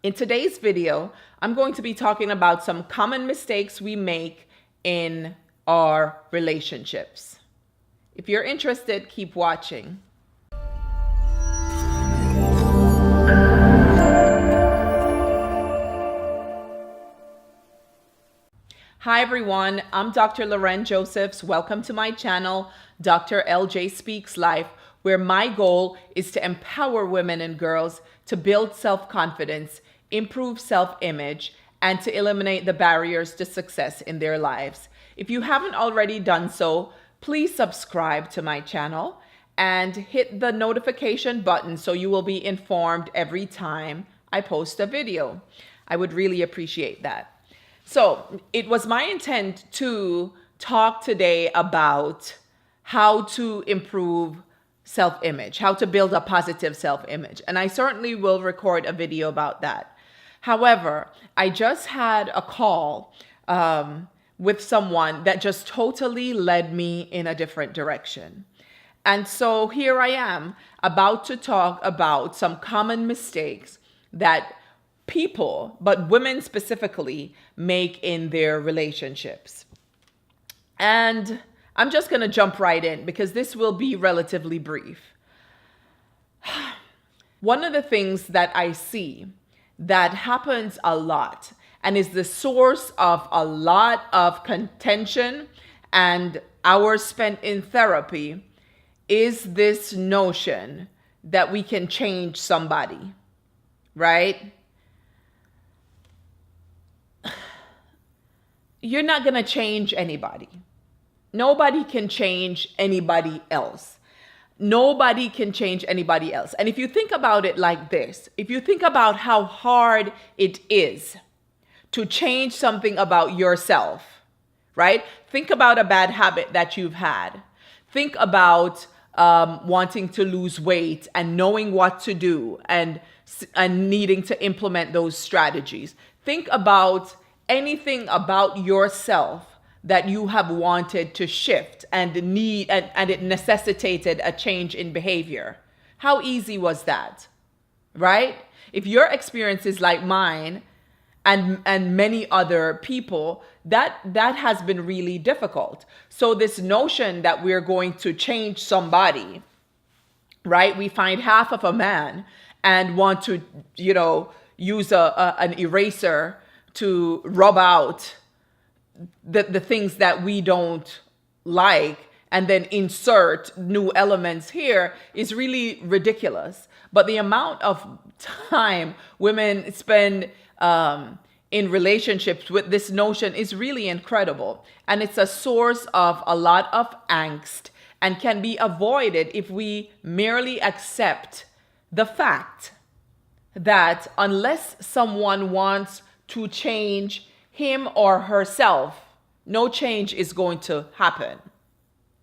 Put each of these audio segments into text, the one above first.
In today's video, I'm going to be talking about some common mistakes we make in our relationships. If you're interested, keep watching. Hi everyone, I'm Dr. Loren Josephs. Welcome to my channel, Dr. LJ Speaks Life, where my goal is to empower women and girls to build self-confidence, improve self-image, and to eliminate the barriers to success in their lives. If you haven't already done so, please subscribe to my channel and hit the notification button so you will be informed every time I post a video. I would really appreciate that. So it was my intent to talk today about how to improve self-image, how to build a positive self-image. And I certainly will record a video about that. However, I just had a call with someone that just totally led me in a different direction. And so here I am about to talk about some common mistakes that people, but women specifically, make in their relationships. And I'm just going to jump right in because this will be relatively brief. One of the things that I see that happens a lot and is the source of a lot of contention and hours spent in therapy is this notion that we can change somebody, right? You're not going to change anybody. Nobody can change anybody else. Nobody can change anybody else. And if you think about it like this, if you think about how hard it is to change something about yourself, right? Think about a bad habit that you've had. Think about wanting to lose weight and knowing what to do and needing to implement those strategies. Think about anything about yourself that you have wanted to shift and it necessitated a change in behavior. How easy was that, right? If your experience is like mine and many other people, that has been really difficult. So this notion that we're going to change somebody, right? We find half of a man and want to, use an eraser to rub out the things that we don't like and then insert new elements here is really ridiculous. But the amount of time women spend in relationships with this notion is really incredible. And it's a source of a lot of angst and can be avoided if we merely accept the fact that unless someone wants to change him or herself, no change is going to happen,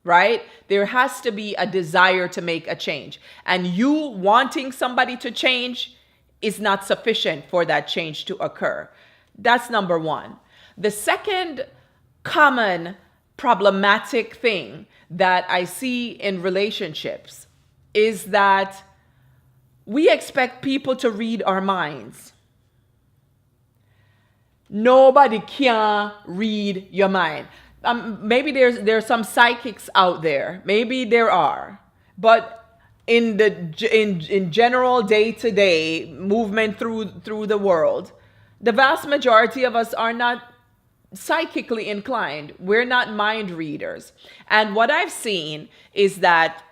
right? There has to be a desire to make a change. And you wanting somebody to change is not sufficient for that change to occur. That's number one. The second common problematic thing that I see in relationships is that we expect people to read our minds. Nobody can read your mind. Maybe there's some psychics out there. Maybe there are. But in general day-to-day movement through the world, the vast majority of us are not psychically inclined. We're not mind readers. And what I've seen is that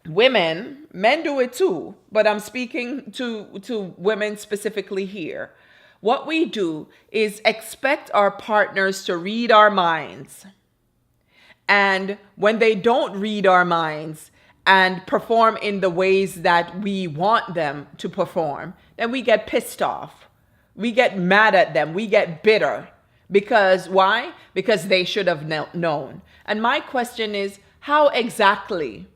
men do it too, but I'm speaking to women specifically here. What we do is expect our partners to read our minds. And when they don't read our minds and perform in the ways that we want them to perform, then we get pissed off. We get mad at them. We get bitter. Because why? Because they should have known. And my question is, how exactly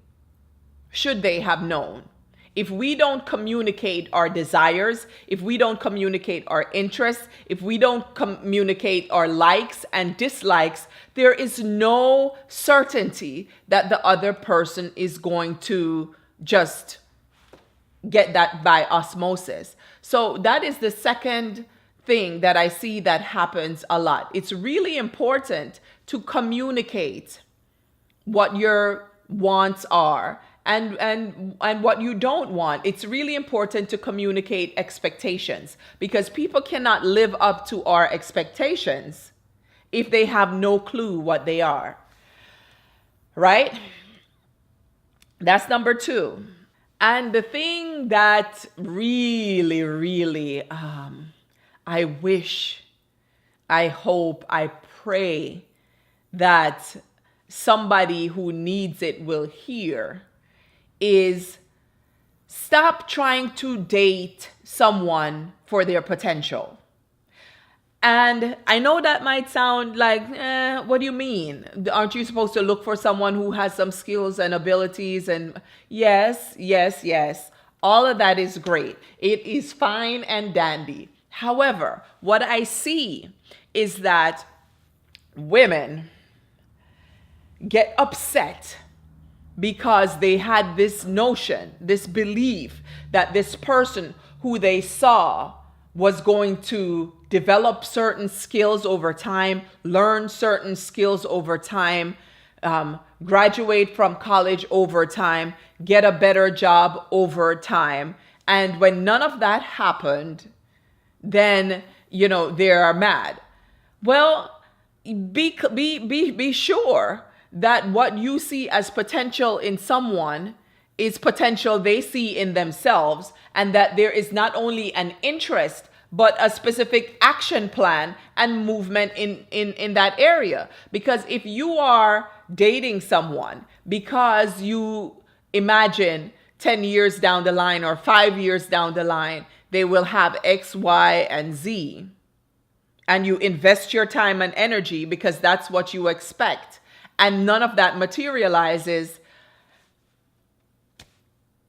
should they have known? If we don't communicate our desires, if we don't communicate our interests, if we don't communicate our likes and dislikes, there is no certainty that the other person is going to just get that by osmosis. So that is the second thing that I see that happens a lot. It's really important to communicate what your wants are and what you don't want. It's really important to communicate expectations, because people cannot live up to our expectations if they have no clue what they are. Right? That's number two. And the thing that really, really, I wish, I hope, I pray that somebody who needs it will hear is, stop trying to date someone for their potential. And I know that might sound like, what do you mean? Aren't you supposed to look for someone who has some skills and abilities? And yes, yes, yes. All of that is great. It is fine and dandy. However, what I see is that women get upset because they had this notion, this belief that this person who they saw was going to develop certain skills over time, learn certain skills over time, graduate from college over time, get a better job over time. And when none of that happened, then, they are mad. Well, be sure that what you see as potential in someone is potential they see in themselves, and that there is not only an interest but a specific action plan and movement in that area. Because if you are dating someone because you imagine 10 years down the line or 5 years down the line they will have X, Y, and Z, and you invest your time and energy because that's what you expect, and none of that materializes,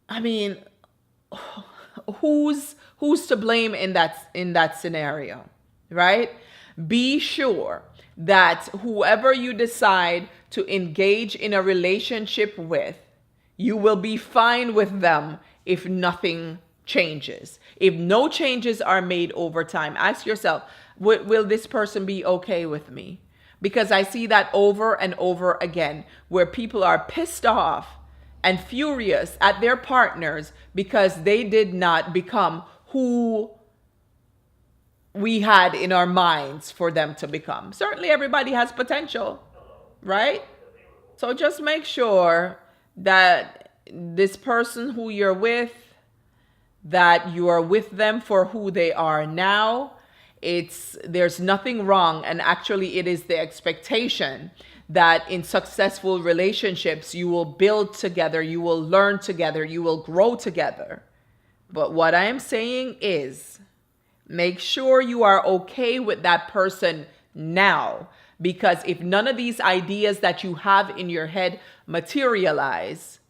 I mean, who's to blame in that scenario, right? Be sure that whoever you decide to engage in a relationship with, you will be fine with them if nothing changes. If no changes are made over time, ask yourself, will this person be okay with me? Because I see that over and over again, where people are pissed off and furious at their partners because they did not become who we had in our minds for them to become. Certainly everybody has potential, right? So just make sure that this person who you're with, that you are with them for who they are now. There's nothing wrong, and actually it is the expectation that in successful relationships you will build together, you will learn together, you will grow together. But what I am saying is, make sure you are okay with that person now, because if none of these ideas that you have in your head materialize,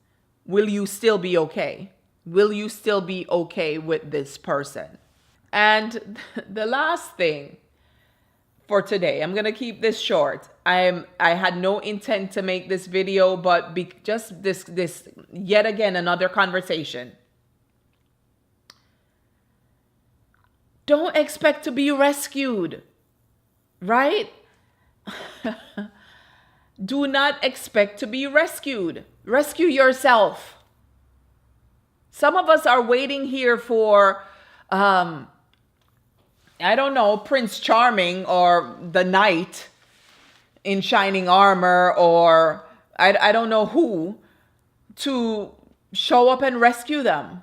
will you still be okay? Will you still be okay with this person? And the last thing for today, I'm going to keep this short. I had no intent to make this video, but just this yet again another conversation. Don't expect to be rescued, right? Do not expect to be rescued. Rescue yourself. Some of us are waiting here for, I don't know, Prince Charming or the knight in shining armor, or I don't know who, to show up and rescue them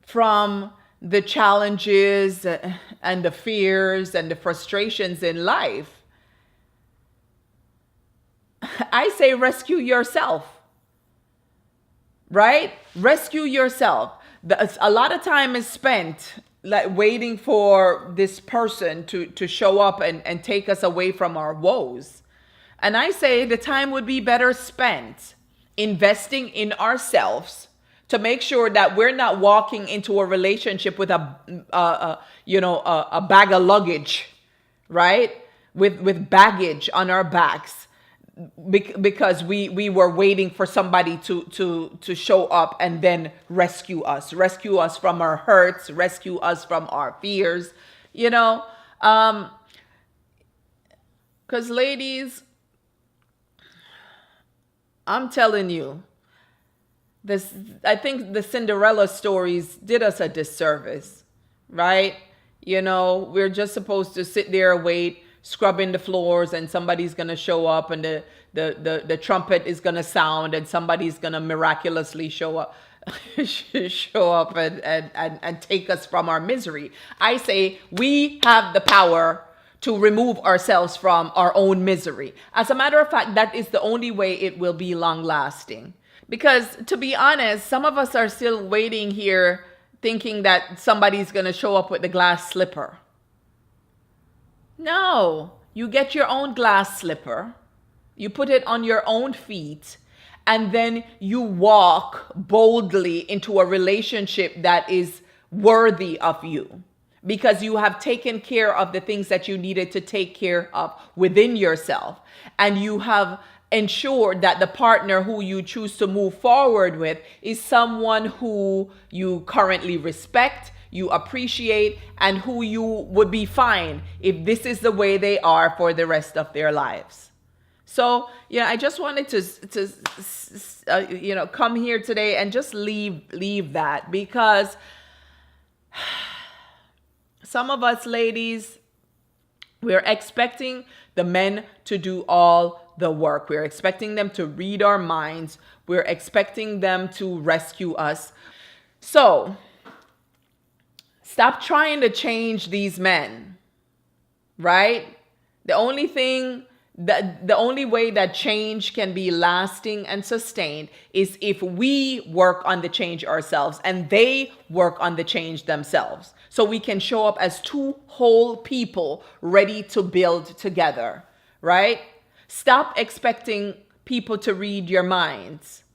from the challenges and the fears and the frustrations in life. I say rescue yourself, right? Rescue yourself. A lot of time is spent like waiting for this person to show up and take us away from our woes. And I say the time would be better spent investing in ourselves to make sure that we're not walking into a relationship with a bag of luggage, right? With baggage on our backs because we were waiting for somebody to show up and then rescue us from our hurts, rescue us from our fears, you know. Because ladies, I'm telling you, this, I think the Cinderella stories did us a disservice, right? You know, we're just supposed to sit there, wait, scrubbing the floors, and somebody's gonna show up, and the trumpet is gonna sound, and somebody's gonna miraculously show up show up and take us from our misery. I say we have the power to remove ourselves from our own misery. As a matter of fact, that is the only way it will be long lasting. Because to be honest, some of us are still waiting here thinking that somebody's going to show up with the glass slipper. No, you get your own glass slipper, you put it on your own feet, and then you walk boldly into a relationship that is worthy of you, because you have taken care of the things that you needed to take care of within yourself, and you have ensured that the partner who you choose to move forward with is someone who you currently respect, you appreciate, and who you would be fine if this is the way they are for the rest of their lives. So, yeah, I just wanted to come here today and just leave that, because some of us ladies, we're expecting the men to do all the work. We're expecting them to read our minds. We're expecting them to rescue us. So, stop trying to change these men, right? The only way that change can be lasting and sustained is if we work on the change ourselves and they work on the change themselves. So we can show up as two whole people ready to build together, right? Stop expecting people to read your minds.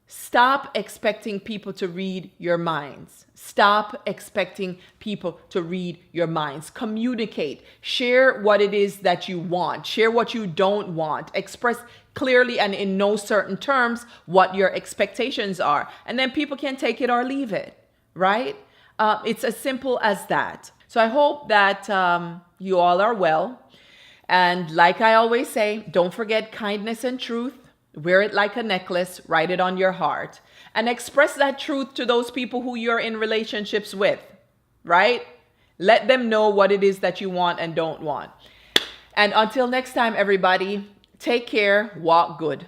Stop expecting people to read your minds. Stop expecting people to read your minds. Communicate. Share what it is that you want. Share what you don't want. Express clearly and in no certain terms what your expectations are. And then people can take it or leave it, right? It's as simple as that. So I hope that you all are well. And like I always say, don't forget kindness and truth. Wear it like a necklace, write it on your heart, and express that truth to those people who you're in relationships with, right? Let them know what it is that you want and don't want. And until next time, everybody, take care, walk good.